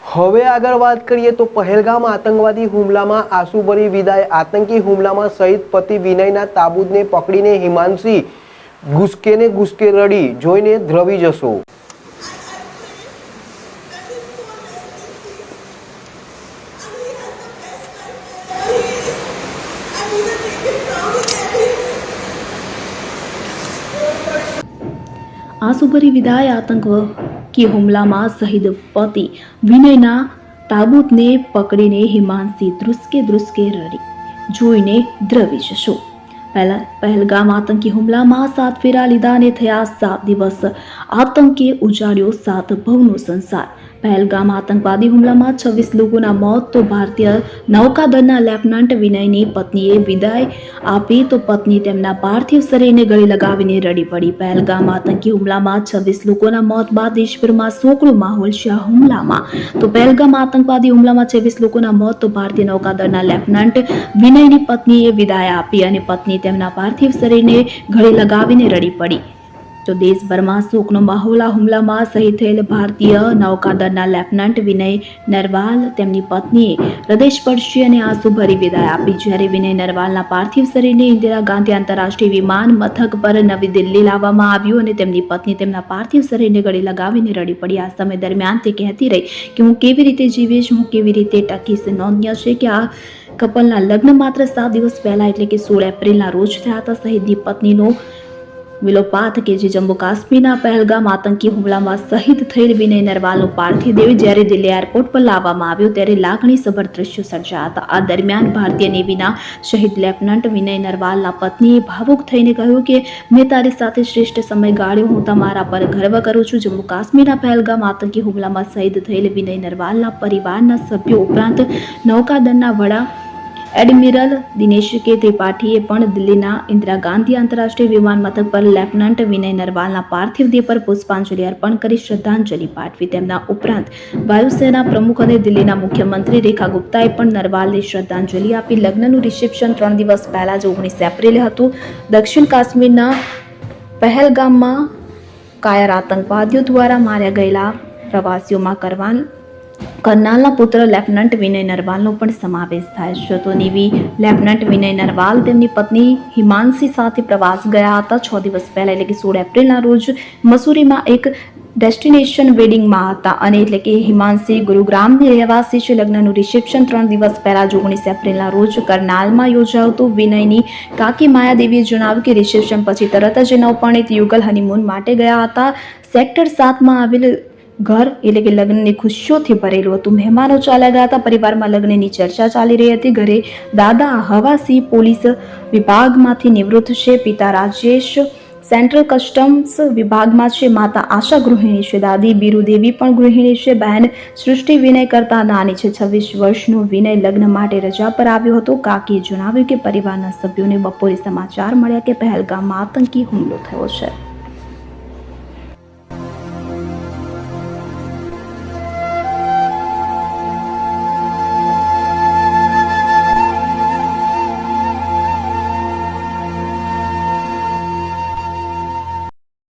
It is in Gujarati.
હવે આગળ વાત કરીએ તો પહેલગામ આતંકવાદી હુમલામાં આંસુભરી વિદાય. આતંકી હુમલામાં શહીદ પતિ વિનયના તાબૂતને પકડીને હિમાંશી ગુસ્કે રડી જોઈને દ્રવી જશો. आंसू विदाय आतंकी हुमलाમાં શહીદ પતિ વિનયના તાબૂતને પકડીને હિમાંશી ધ્રુસકે રડી જોઈને દ્રવી જશો. પહેલગામ આતંકી હુમલામાં 7 ફેરા લીધા અને થયા 7 દિવસ. આતંકે ઉજાડ્યો 7 ભવનો સંસાર. પહેલગામ આતંકવાદી હુમલામાં 26 લોકોના મોત તો ભારતીય નૌકાદળના લેફ્ટનન્ટ વિનયની પત્નીએ વિદાય આપી તો પત્ની તેમના પાર્થિવ શરીરને ગળે લગાવીને રડી પડી. પહેલગામ આતંકી હુમલામાં 26 લોકોના મોત બાદ દેશભરમાં શોકનો માહોલ છે. આ હુમલામાં તો પહેલગામ આતંકવાદી હુમલામાં 26 લોકોના મોત તો ભારતીય નૌકાદળના લેફ્ટનન્ટ વિનયની પત્નીએ વિદાય આપી અને પત્ની તેમના પાર્થિવ શરીરને ગળે લગાવીને રડી પડી. તો દેશભરમાં શોકનો માહોલ. આ હુમલામાં શહીદ થયેલ ભારતીય નૌકાદળના લેફ્ટનન્ટ વિનય નરવાલ તેમની પત્નીએ હૃદયસ્પર્શી અને આંસુભરી વિદાય આપી. જ્યારે વિનય નરવાલના પાર્થિવ શરીરને ઇન્દિરા ગાંધી આંતરરાષ્ટ્રીય વિમાન મથક પર નવી દિલ્હી લાવવામાં આવ્યું અને તેમની પત્ની તેમના પાર્થિવ શરીરને ગળે લગાવીને રડી પડી. આ સમય દરમિયાન તે કહેતી રહી કે હું કેવી રીતે જીવીશ, હું કેવી રીતે ટકીશ. નોંધનીય છે કે આ કપલના લગ્ન માત્ર 7 દિવસ પહેલા એટલે કે 16 એપ્રિલના રોજ થયા હતા. શહીદની પત્નીનો વિલોપાત કે જે જમ્મુ કાશ્મીરના પહેલગામ આતંકી હુમલામાં શહીદ થયેલ વિનય નરવાલનો પાર્થિવ દેહ જ્યારે દિલ્હી એરપોર્ટ પર લાવવામાં આવ્યો ત્યારે લાગણીસભર દ્રશ્યો સર્જાયા હતા. આ દરમિયાન ભારતીય નેવીના શહીદ લેફ્ટનન્ટ વિનય નરવાલના પત્નીએ ભાવુક થઈને કહ્યું કે મેં તારી સાથે શ્રેષ્ઠ સમય ગાળ્યો, હું તમારા પર ગર્વ કરું છું. જમ્મુ કાશ્મીરના પહેલગામ આતંકી હુમલામાં શહીદ થયેલ વિનય નરવાલના પરિવારના સભ્યો ઉપરાંત નૌકાદળના વડા એડમિરલ દિનેશ કે ત્રિપાઠીએ પણ દિલ્હીના ઇન્દિરા ગાંધી આંતરરાષ્ટ્રીય વિમાન મથક પર લેફ્ટનન્ટ વિનય નરવાલના પાર્થિવ દેહ પર પુષ્પાંજલિ અર્પણ કરી શ્રદ્ધાંજલિ પાઠવી. તેમના ઉપરાંત વાયુસેના પ્રમુખ અને દિલ્હીના મુખ્યમંત્રી રેખા ગુપ્તાએ પણ નરવાલને શ્રદ્ધાંજલિ આપી. લગ્નનું રિસેપ્શન 3 દિવસ પહેલા જ 19 એપ્રિલે હતું. દક્ષિણ કાશ્મીરના પહેલગામમાં કાયર આતંકવાદીઓ દ્વારા માર્યા ગયેલા પ્રવાસીઓમાં કરનાલના પુત્ર લેફ્ટનન્ટ વિનય નરવાલનો પણ સમાવેશ થાય છે. તો નેવી લેફ્ટનન્ટ વિનય નરવાલ તેમની પત્ની હિમાંશી સાથે પ્રવાસ ગયા હતા. 6 દિવસ પહેલા એટલે કે 16 એપ્રિલના રોજ મસૂરીમાં એક ડેસ્ટિનેશન વેડિંગમાં હતા અને એટલે કે હિમાંશી ગુરુગ્રામની રહેવાસી છે. લગ્નનું રિસેપ્શન 3 દિવસ પહેલા 19 એપ્રિલના રોજ કરનાલમાં યોજાયું હતું. વિનયની કાકી માયાદેવીએ જણાવ્યું કે રિસેપ્શન પછી તરત જ નવપરણિત યુગલ હનીમૂન માટે ગયા હતા. સેક્ટર 7માં આવેલ ઘર એટલે કે લગ્નની ખુશીઓથી ભરેલું હતું. મહેમાનો ચાલ્યા ગયા હતા. પરિવારમાં લગ્નની ચર્ચા ચાલી રહી હતી. ઘરે દાદા હવાસી પોલીસ વિભાગમાંથી નિવૃત્ત છે. પિતા રાજેશ સેન્ટ્રલ કસ્ટમ્સ વિભાગમાં છે. માતા આશા ગૃહિણી છે. દાદી બીરુદેવી પણ ગૃહિણી છે. બહેન સૃષ્ટિ વિનય કરતા નાની છે. 26 વર્ષનો વિનય લગ્ન માટે રજા પર આવ્યો હતો. કાકીએ જણાવ્યું કે પરિવારના સભ્યોને બપોરે સમાચાર મળ્યા કે પહેલગામમાં આતંકી હુમલો થયો છે.